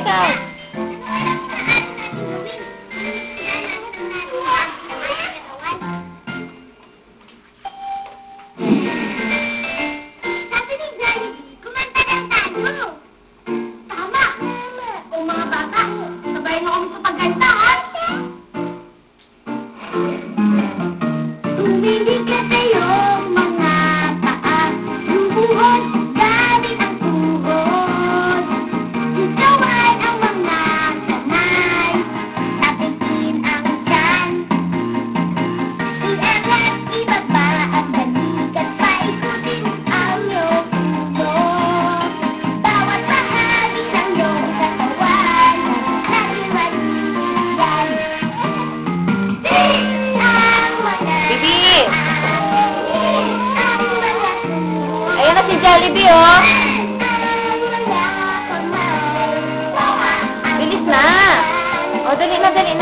ikaw. Sabi ni Jollibee, kumanta lang tayo. Tama. O mga bata, sabayan mo kami sa pagkanta, ha? Tumingin ka tayo, mga paa. Lumuhod, gamit ang tuhod. Sigawan ang mga kamay. Tapitin ang tiyan. Iangat, ibaba ang balikat. Paikutin ang iyong ulo. Bawat bahagi ng iyong katawan. Naliwaligan. Ang mga Bibi! Ayan na si Jollibee, oh. Bilis na. O, dali na, dali